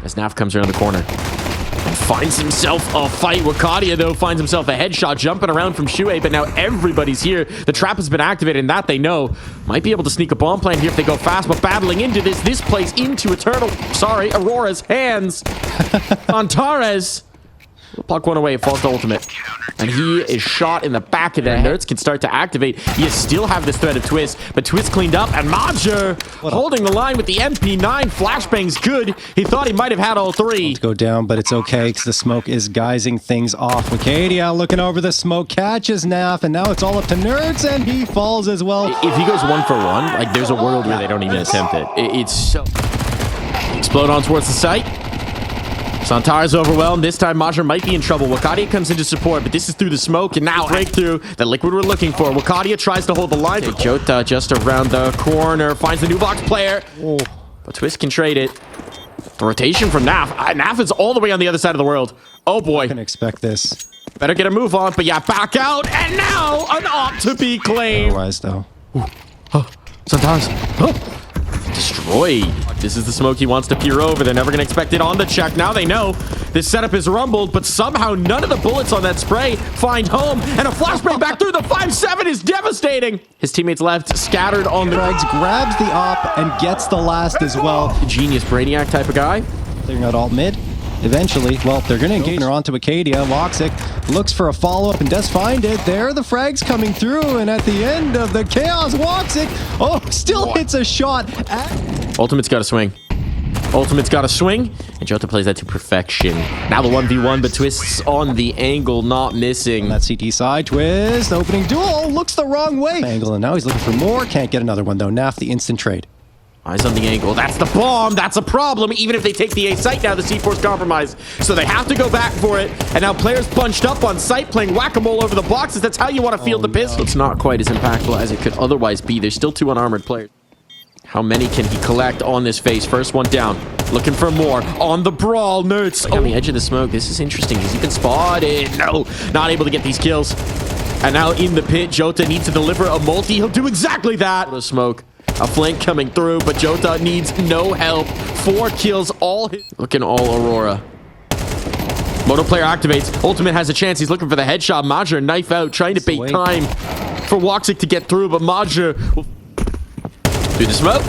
as Naf comes around the corner and finds himself a fight. Wakadia, though, finds himself a headshot jumping around from Shuei, but now everybody's here. The trap has been activated, and that they know. Might be able to sneak a bomb plan here if they go fast, but battling into this plays into Aurora's hands. Antares. Puck one away, it falls to ultimate. And he is shot in the back of the head. Nerds can start to activate. You still have this threat of Twist, but Twist cleaned up, and Major holding the line with the MP9. Flashbang's good. He thought he might have had all three. Go down, but it's okay because the smoke is guising things off. Wakadia looking over the smoke, catches Naf, and now it's all up to Nerds, and he falls as well. If he goes 1 for 1, like there's a world where they don't even attempt it. It's so... Explode on towards the site. Santar's overwhelmed. This time, Major might be in trouble. Wakadia comes into support, but this is through the smoke, and now breakthrough that Liquid were looking for. Wakadia tries to hold the line. Jota just around the corner, finds the new box player. Oh. But Twist can trade it. The rotation from Naf. Naf is all the way on the other side of the world. Oh boy. I can expect this. Better get a move on, but yeah, back out, and now an op to be claimed. Otherwise, though. Santar's. Destroyed. This is the smoke he wants to peer over. They're never going to expect it on the check. Now they know this setup is rumbled, but somehow none of the bullets on that spray find home, and a flashbang back through the 5-7 is devastating. His teammates left scattered on the Frags, grabs the op and gets the last as well. Genius Brainiac type of guy. Clearing out alt mid. Eventually, well, they're going to engage her onto Acadia. Loxic looks for a follow-up and does find it. There, the frags coming through, and at the end of the chaos, Loxic, still hits a shot. Ultimate's got to swing. Ultimate's got to swing, and Jota plays that to perfection. Now the 1v1, but Twist's on the angle, not missing. On that CT side, Twist, opening duel, looks the wrong way. Angle, and now he's looking for more. Can't get another one, though. Naf, the instant trade. Eyes on the angle. That's the bomb. That's a problem. Even if they take the A site now, the C4's compromised. So they have to go back for it. And now players bunched up on site playing whack-a-mole over the boxes. That's how you want to field the pistol. It's not quite as impactful as it could otherwise be. There's still 2 unarmored players. How many can he collect on this face? First one down. Looking for more. On the brawl, Nerds. On the edge of the smoke. This is interesting. Has he been spotted? No. Not able to get these kills. And now in the pit, Jota needs to deliver a multi. He'll do exactly that. The smoke. A flank coming through, but Jota needs no help. 4 kills, all hit. Looking all Aurora. Moto player activates. Ultimate has a chance. He's looking for the headshot. Major knife out, trying to bait time for Woxic to get through, but Major will through the smoke.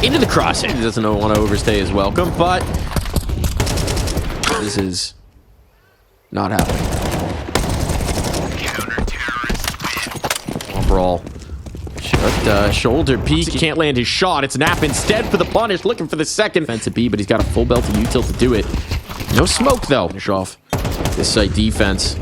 Into the crosshair. He doesn't want to overstay his welcome, but this is not happening. Brawl. Shoulder peek. He can't land his shot. It's Nap instead for the punish. Looking for the second. Defensive B, but he's got a full belt of util to do it. No smoke, though. Finish off this site defense.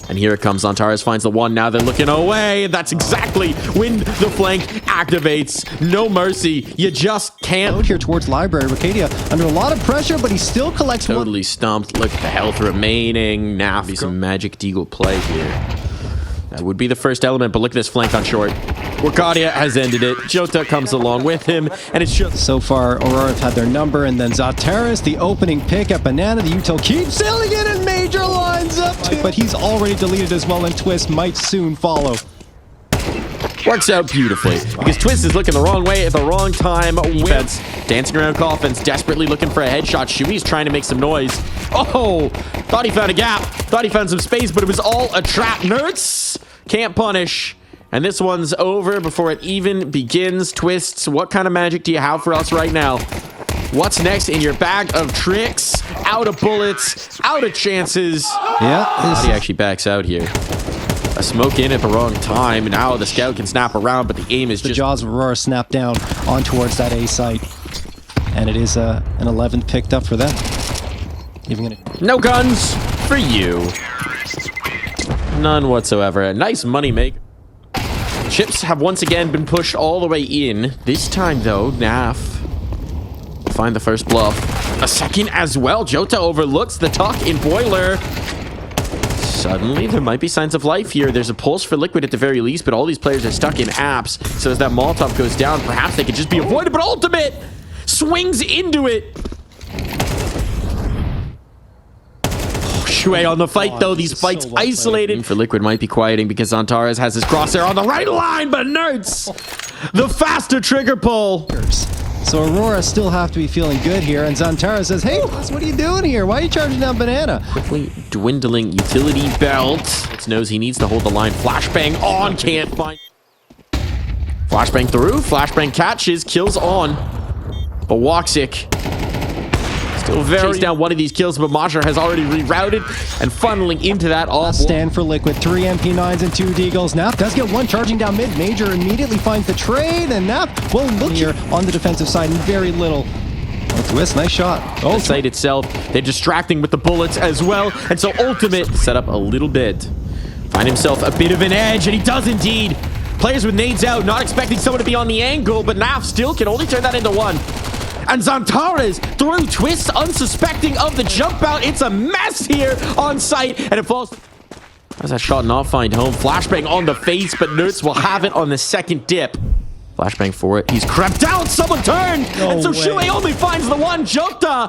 And here it comes. Antares finds the one. Now they're looking away. That's exactly when the flank activates. No mercy. You just can't. Out here towards Library. Ricadia under a lot of pressure, but he still collects totally stumped. Look at the health remaining. Now some magic deagle play here. That would be the first element, but look at this flank on short. Wakadia has ended it. Jota comes along with him, and it's just... So far, Aurora have had their number, and then Zateris, the opening pick at Banana. The util keeps sailing in, and Major lines up too. But he's already deleted as well, and Twist might soon follow. Works out beautifully, because Twist is looking the wrong way at the wrong time. Defense, dancing around coffins, desperately looking for a headshot. Shui's trying to make some noise. Oh, thought he found a gap. Thought he found some space, but it was all a trap. Nerds can't punish. And this one's over before it even begins. Twists, what kind of magic do you have for us right now? What's next in your bag of tricks? Out of bullets, out of chances. Yeah. He actually backs out here. A smoke in at the wrong time. Now the scout can snap around, but the aim is the jaws of Aurora snap down on towards that A site. And it is an 11th picked up for them. Even gonna... No guns for you. None whatsoever. A nice money maker. Chips have once again been pushed all the way in. This time, though, Naf find the first bluff. A second as well. Jota overlooks the tuck in Boiler. Suddenly, there might be signs of life here. There's a pulse for Liquid at the very least, but all these players are stuck in apps. So as that Molotov goes down, perhaps they could just be avoided, but Ultimate swings into it. Shui on the fight, though. These fights so isolated. For Liquid might be quieting because Antares has his crosshair on the right line, but Nerds, the faster trigger pull. So Aurora still have to be feeling good here, and Zantara says, hey, what are you doing here? Why are you charging down banana? Quickly dwindling utility belt. It knows he needs to hold the line. Flashbang on, can't find. Flashbang through, flashbang catches, kills on. But Woxic still chase down one of these kills, but Major has already rerouted and funneling into that off. Stand for Liquid, 3 MP9s and 2 Deagles. Nap does get one charging down mid. Major immediately finds the trade, and Nap will look here on the defensive side and very little. Oh, Twist, nice shot. Oh, the site itself, they're distracting with the bullets as well, and so Ultimate set up a little bit. Find himself a bit of an edge, and he does indeed. Players with nades out, not expecting someone to be on the angle, but Nap still can only turn that into one. And Zantares through Twist, unsuspecting of the jump out. It's a mess here on site, and it falls. How does that shot not find home? Flashbang on the face, but Nerds will have it on the second dip. Flashbang for it. He's crept out. Someone turned. No and so way. Shuei only finds the one. Jota.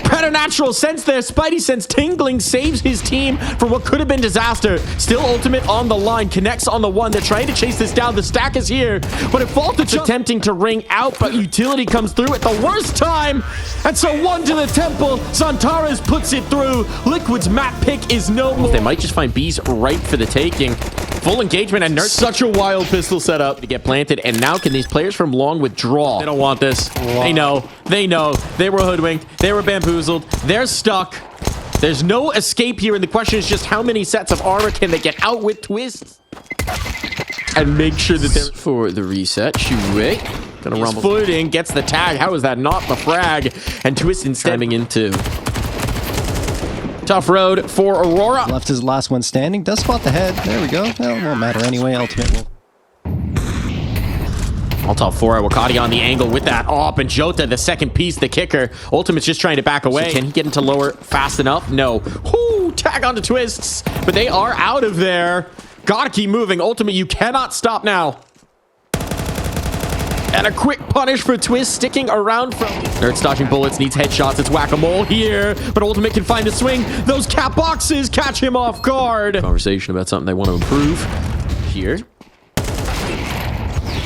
Preternatural sense there. Spidey sense tingling. Saves his team from what could have been disaster. Still Ultimate on the line. Connects on the one. They're trying to chase this down. The stack is here. But it falls to Jota. Attempting to ring out. But utility comes through at the worst time. And so one to the temple. Zantares puts it through. Liquid's map pick is no more. They might just find B's right for the taking. Full engagement and Nerd. Such a wild pistol setup to get planted. And now can these players from Long withdraw? They don't want this. Wow. They know. They know. They were hoodwinked. They were bamboozled. They're stuck. There's no escape here. And the question is just how many sets of armor can they get out with Twists? And make sure that they're... For the reset, Shuei. Gonna rumble. Footing, gets the tag. How is that not the frag? And Twist instead coming into... Tough road for Aurora. Left his last one standing. Does spot the head. There we go. Well, it won't matter anyway. Ultimate will. All top 4. Wakati on the angle with that op, and Jota, the second piece, the kicker. Ultimate's just trying to back away. So can he get into lower fast enough? No. Whoo! Tag onto Twists. But they are out of there. Gotta keep moving. Ultimate, you cannot stop now. And a quick punish for Twist, sticking around from... Nerds dodging bullets, needs headshots. It's whack-a-mole here, but Ultimate can find a swing. Those cap boxes catch him off guard. Conversation about something they want to improve here.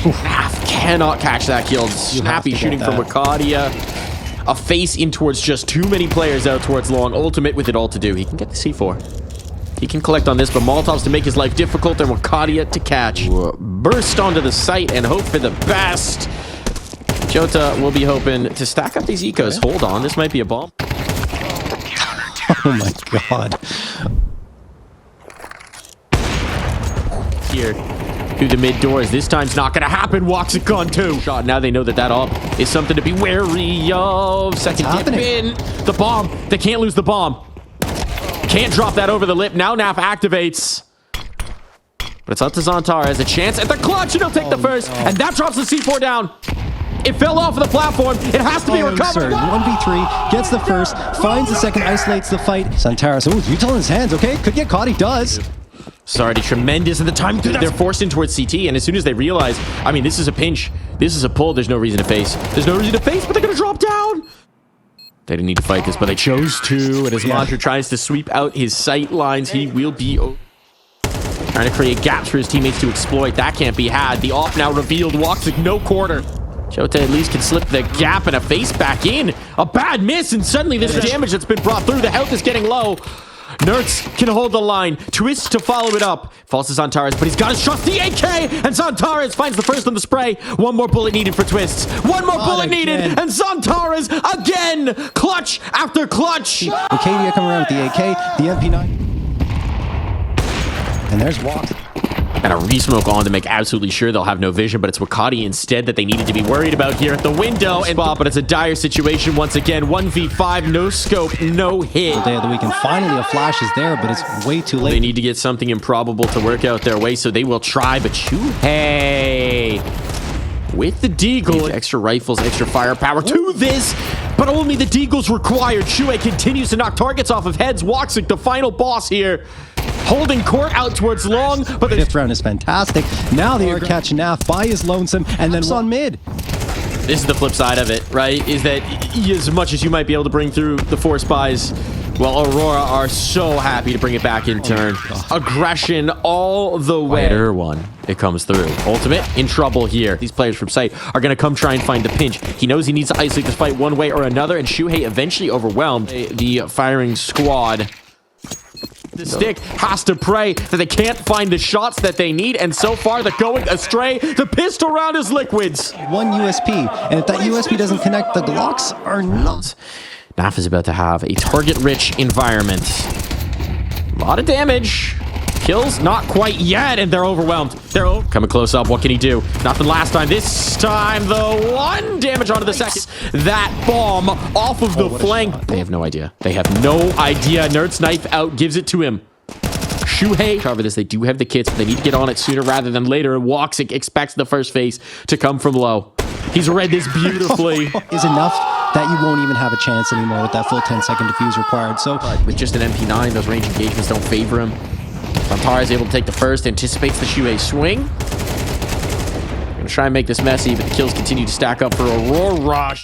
Naf cannot catch that kill. Snappy shooting from Wakadia. A face in towards just too many players out towards Long. Ultimate with it all to do. He can get the C4. He can collect on this, but Molotovs to make his life difficult and Wakadia to catch. Burst onto the site and hope for the best. Jota will be hoping to stack up these ecos. Hold on, this might be a bomb. Oh my god. Here, through the mid doors. This time's not going to happen. Woxic gone too. Shot. Now they know that that op is something to be wary of. Second dip in. The bomb. They can't lose the bomb. Can't drop that over the lip. Now Nap activates. But it's up to Zantar. Has a chance at the clutch, and he'll take the first. No. And that drops the C4 down. It fell off of the platform. It has to be recovered. 1v3, gets the first, finds the second, isolates the fight. Zantares, oh, Utah in his hands, okay? Could get caught, he does. Sardi, tremendous at the time. They're forced in towards CT, and as soon as they realize, I mean, this is a pinch. This is a pull. There's no reason to face. There's no reason to face, but they're going to drop down. They didn't need to fight this, but they chose to. And as Mantra tries to sweep out his sight lines, he will be trying to create gaps for his teammates to exploit. That can't be had. The off now revealed. Woxic, no quarter. Jota at least can slip the gap and a face back in. A bad miss, and suddenly this damage that's been brought through. The health is getting low. Nerds can hold the line. Twist to follow it up. Falls to Zantares, but he's got to trust the AK, and Zantares finds the first on the spray. One more bullet needed for Twists. One more bullet needed, and Zantares again. Clutch after clutch. Acadia coming around with the AK, the MP9. And there's Walk. And a re-smoke on to make absolutely sure they'll have no vision, but it's Wakati instead that they needed to be worried about here at the window. And but it's a dire situation once again. 1v5, no scope, no hit. The day of the week, and finally a flash is there, but it's way too late. They need to get something improbable to work out their way, so they will try, but hey, with the Deagle, extra rifles, extra firepower to this, but only the Deagle's required. Shuei continues to knock targets off of heads. Woxic, the final boss here, holding court out towards Long, but the fifth round is fantastic. Now they are catching Naf by his lonesome, and then on mid. This is the flip side of it, right? Is that as much as you might be able to bring through the 4 spies, Well, Aurora are so happy to bring it back in turn. Aggression all the way. Fighter one. It comes through. Ultimate in trouble here. These players from Sight are going to come try and find the pinch. He knows he needs to isolate this fight one way or another, and Shuhei eventually overwhelmed the firing squad. The stick has to pray that they can't find the shots that they need, and so far they're going astray. The pistol round is liquids. One USP, and if that USP doesn't connect, the Glocks are not. Naf is about to have a target-rich environment. A lot of damage. Kills, not quite yet, and they're overwhelmed. They're coming close up. What can he do? Nothing last time. This time, the one damage onto the second. That bomb off of the flank. They have no idea. They have no idea. Nerd's knife out, gives it to him. Shuhei cover this. They do have the kits, but they need to get on it sooner rather than later. And Woxic expects the first phase to come from low. He's read this beautifully. Is enough that you won't even have a chance anymore with that full 10-second defuse required. So with just an MP9, those range engagements don't favor him. Santara is able to take the first, anticipates the Shuhei swing. Gonna try and make this messy, but the kills continue to stack up for Aurora.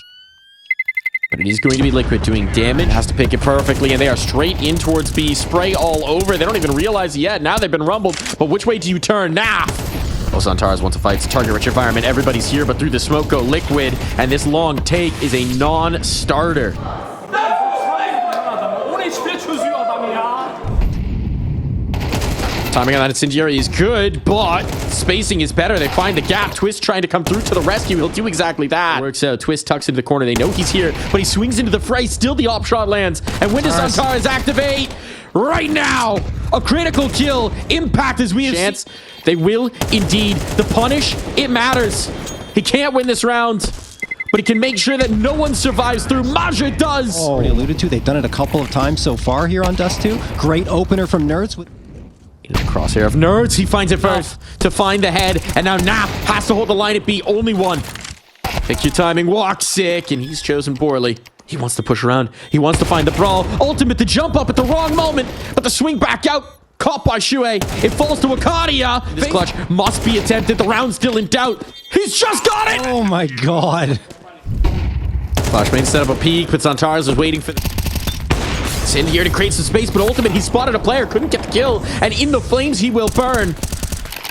But it is going to be Liquid doing damage. Has to pick it perfectly, and they are straight in towards B. Spray all over. They don't even realize it yet. Now they've been rumbled, but which way do you turn now? Oh, Santaras want to fight. It's a target-rich environment. Everybody's here, but through the smoke go Liquid, and this long take is a non-starter. Timing on that incendiary is good, but spacing is better. They find the gap. Twist trying to come through to the rescue. He'll do exactly that. Works out. Twist tucks into the corner. They know he's here, but he swings into the fray. Still the op shot lands. And when does Santaras activate? Right now! A critical kill. Impact as we have chance. They will indeed. The punish, it matters. He can't win this round, but he can make sure that no one survives through. Maja does! already alluded to, they've done it a couple of times so far here on Dust 2. Great opener from Nerds. Into the crosshair of Nerds. He finds it first to find the head, and now Nap has to hold the line at B. Only one. Pick your timing. Woxic, and he's chosen poorly. He wants to push around. He wants to find the brawl. Ultimate to jump up at the wrong moment, but the swing back out. Caught by Shuhei. It falls to Akadia. This clutch must be attempted. The round's still in doubt. He's just got it! Oh my god. Flashbang set up a peek, but Santaras is waiting for the... It's in here to create some space, but Ultimate, he spotted a player, couldn't get the kill, and in the flames he will burn.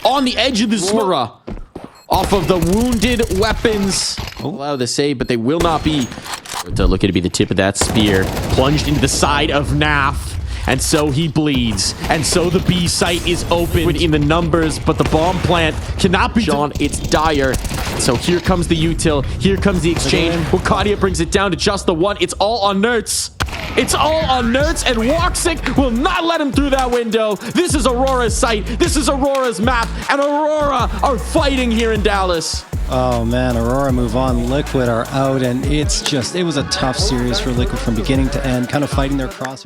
On the edge of the Aurora. Off of the wounded weapons. Allow the save, but they will not be. To look at it be the tip of that spear. Plunged into the side of Naf. And so he bleeds. And so the B site is open in the numbers, but the bomb plant cannot be done. It's dire. So here comes the util. Here comes the exchange. Wakadia brings it down to just the one. It's all on Nerds. It's all on Nerds, and Woxic will not let him through that window. This is Aurora's site. This is Aurora's map, and Aurora are fighting here in Dallas. Oh man, Aurora move on. Liquid are out, and it was a tough series for Liquid from beginning to end, kind of fighting their crosshair.